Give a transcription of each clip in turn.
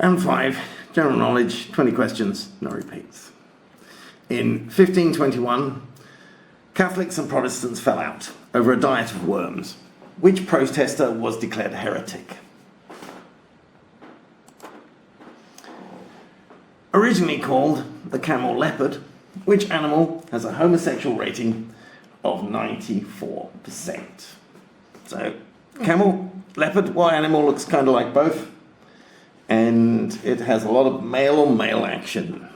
Round 5, general knowledge, 20 questions, no repeats. In 1521, Catholics and Protestants fell out over a diet of worms. Which protester was declared a heretic? Originally called the camel leopard, which animal has a homosexual rating of 94%? So, camel, leopard, what animal looks kind of like both? And it has a lot of male-on-male action.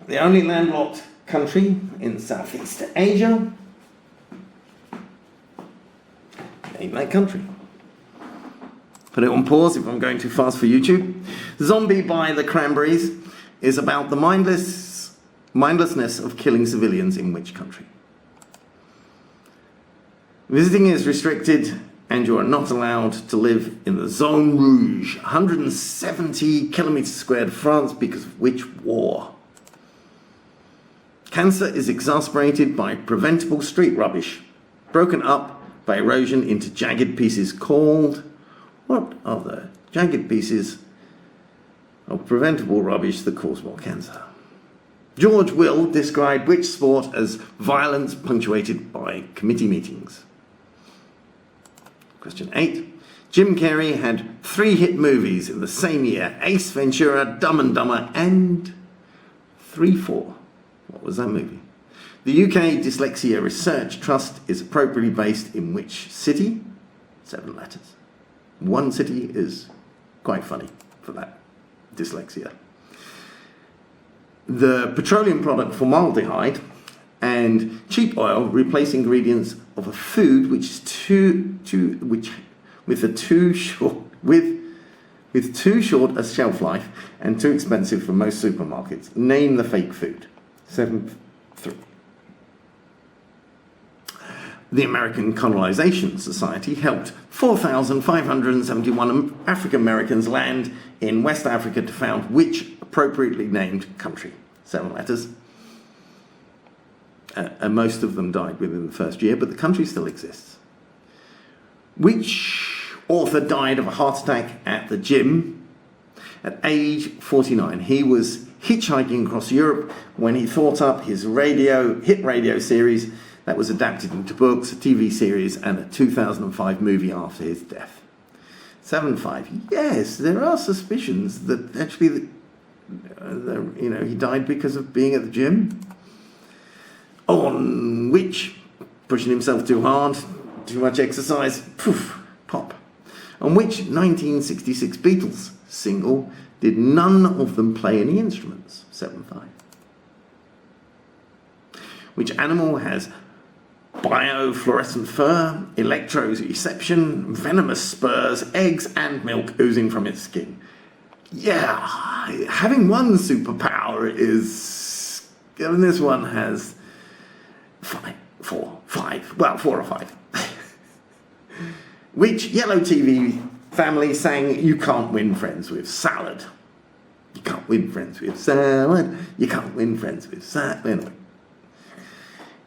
The only landlocked country in Southeast Asia. Name that country. Put it on pause if I'm going too fast for YouTube. Zombie by the Cranberries is about the mindlessness of killing civilians in which country? Visiting is restricted and you are not allowed to live in the Zone Rouge, 170 kilometers squared of France, because of which war? Cancer is exacerbated by preventable street rubbish, broken up by erosion into jagged pieces called... What are the jagged pieces of preventable rubbish that cause more cancer? George Will described which sport as violence punctuated by committee meetings? Question 8. Jim Carrey had 3 hit movies in the same year: Ace Ventura, Dumb and Dumber, and 3-4. What was that movie? The UK Dyslexia Research Trust is appropriately based in which city? 7 letters. One city is quite funny for that dyslexia. The petroleum product formaldehyde and cheap oil replace ingredients of a food which is with too short a shelf life and too expensive for most supermarkets. Name the fake food. 7-3. The American Colonization Society helped 4,571 African Americans land in West Africa to found which appropriately named country? 7 letters. And most of them died within the first year, but the country still exists. Which author died of a heart attack at the gym at age 49? He was hitchhiking across Europe when he thought up his hit radio series that was adapted into books, a TV series, and a 2005 movie after his death. 7-5. Yes, there are suspicions that actually, he died because of being at the gym. On which, pushing himself too hard, too much exercise, poof, pop. On which 1966 Beatles single did none of them play any instruments? 7-5. Which animal has biofluorescent fur, electroreception, venomous spurs, eggs and milk oozing from its skin? Yeah, having one superpower is... Given this one has 4 or 5. Which yellow TV family sang "You Can't Win Friends with Salad"? You can't win friends with salad. You can't win friends with salad. Anyway.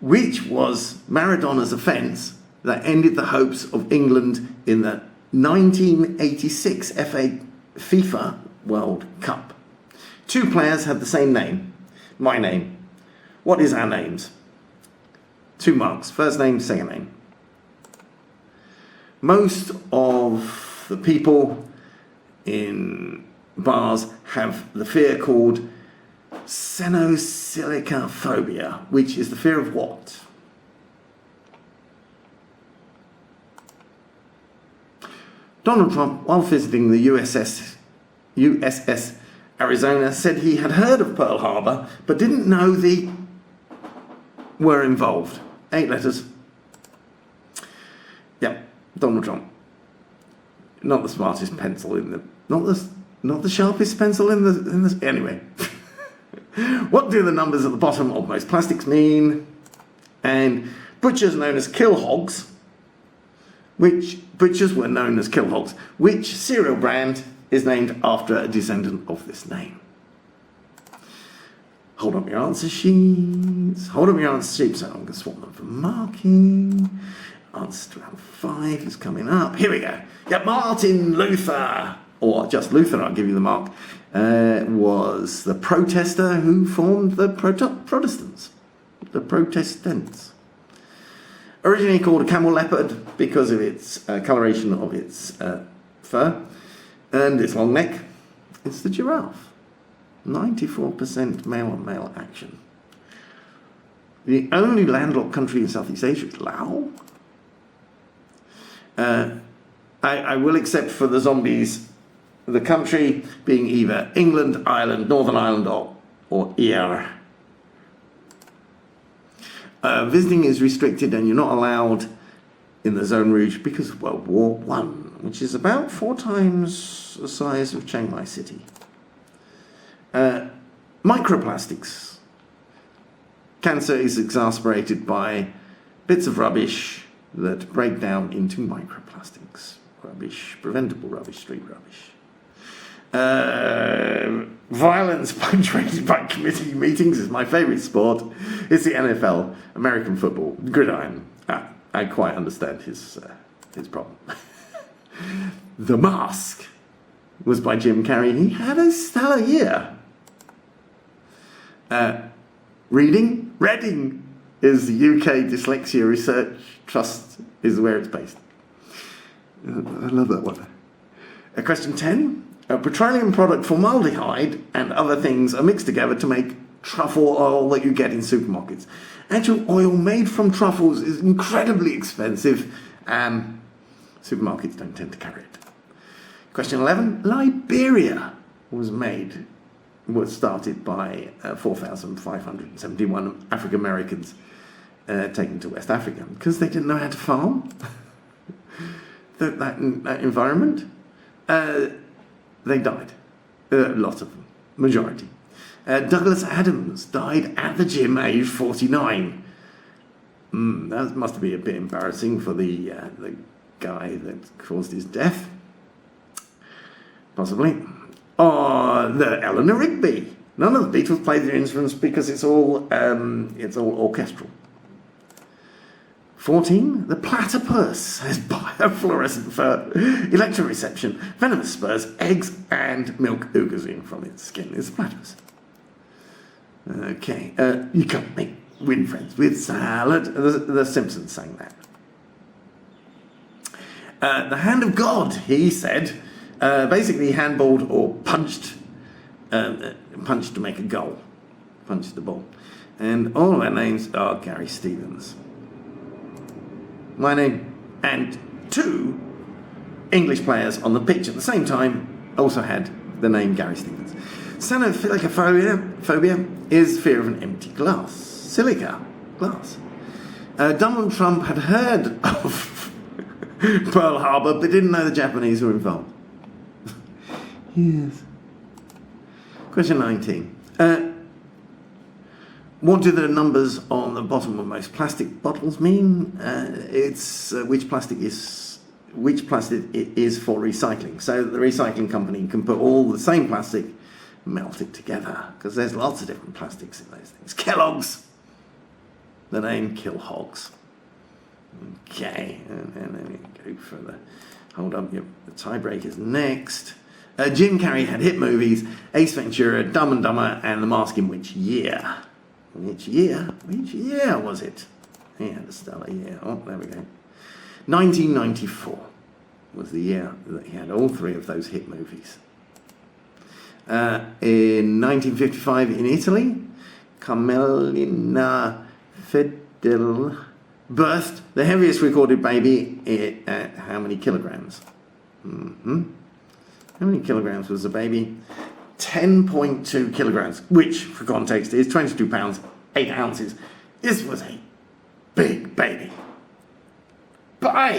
Which was Maradona's offence that ended the hopes of England in the 1986 FIFA World Cup? 2 players had the same name. My name. What is our names? 2 marks. First name, second name. Most of the people in bars have the fear called Xenosilicophobia, which is the fear of what? Donald Trump, while visiting the USS Arizona, said he had heard of Pearl Harbor, but didn't know they were involved. 8 letters. Yep, Donald Trump. Not the smartest pencil in the... Not the sharpest pencil in the... Anyway. What do the numbers at the bottom of most plastics mean? And butchers known as kill hogs. Which butchers were known as kill hogs? Which cereal brand is named after a descendant of this name? Hold up your answer sheets. Hold up your answer sheets. So I'm going to swap them for marking. Answer to round 5 is coming up. Here we go. Yeah, Martin Luther, or just Luther, I'll give you the mark, was the protester who formed the Protestants, the Protestants. Originally called a camel leopard because of its coloration of its fur and its long neck. It's the giraffe. 94% male-on-male action. The only landlocked country in Southeast Asia is Laos. I will accept for the zombies the country being either England, Ireland, Northern Ireland, or Eire. Visiting is restricted and you're not allowed in the Zone Rouge because of World War I, which is about 4 times the size of Chiang Mai City. Microplastics. Cancer is exacerbated by bits of rubbish that break down into microplastics. Rubbish, preventable rubbish, street rubbish. Violence punctuated by committee meetings is my favourite sport. It's the NFL, American football, gridiron. I quite understand his problem. The Mask was by Jim Carrey. He had a stellar year. Reading is the UK Dyslexia Research Trust, is where it's based. I love that one. Question 10. A petroleum product, formaldehyde, and other things are mixed together to make truffle oil that you get in supermarkets. Actual oil made from truffles is incredibly expensive, and supermarkets don't tend to carry it. Question 11. Liberia was started by 4,571 African Americans taken to West Africa because they didn't know how to farm that environment. They died. Lots of them. Majority. Douglas Adams died at the gym, aged 49. That must be a bit embarrassing for the guy that caused his death. Possibly. The Eleanor Rigby. None of the Beatles played their instruments because it's all orchestral. 14. The platypus has biofluorescent fur, electroreception, venomous spurs, eggs, and milk oozing from its skin. It's a platypus. Okay. You can't win friends with salad. The Simpsons sang that. The hand of God, he said, basically handballed or punched to make a goal. Punched the ball. And all of our names are Gary Stevens. My name and 2 English players on the pitch at the same time also had the name Gary Stevens. Xenophobia is fear of an empty glass. Silica, glass. Donald Trump had heard of Pearl Harbor but didn't know the Japanese were involved. Yes. Question 19. What do the numbers on the bottom of most plastic bottles mean? It's which plastic it is for recycling. So the recycling company can put all the same plastic, melt it together, because there's lots of different plastics in those things. Kellogg's. The name Kill Hogs. Okay, and then we go for the. Hold up, the tiebreakers next. Jim Carrey had hit movies, Ace Ventura, Dumb and Dumber, and The Mask in which year? Which year was it? He had a stellar year. Oh, there we go. 1994 was the year that he had all 3 of those hit movies. In 1955 in Italy, Carmelina Fedel birthed the heaviest recorded baby at how many kilograms? How many kilograms was the baby? 10.2 kilograms, which, for context, is 22 pounds, 8 ounces. This was a big baby. Bye!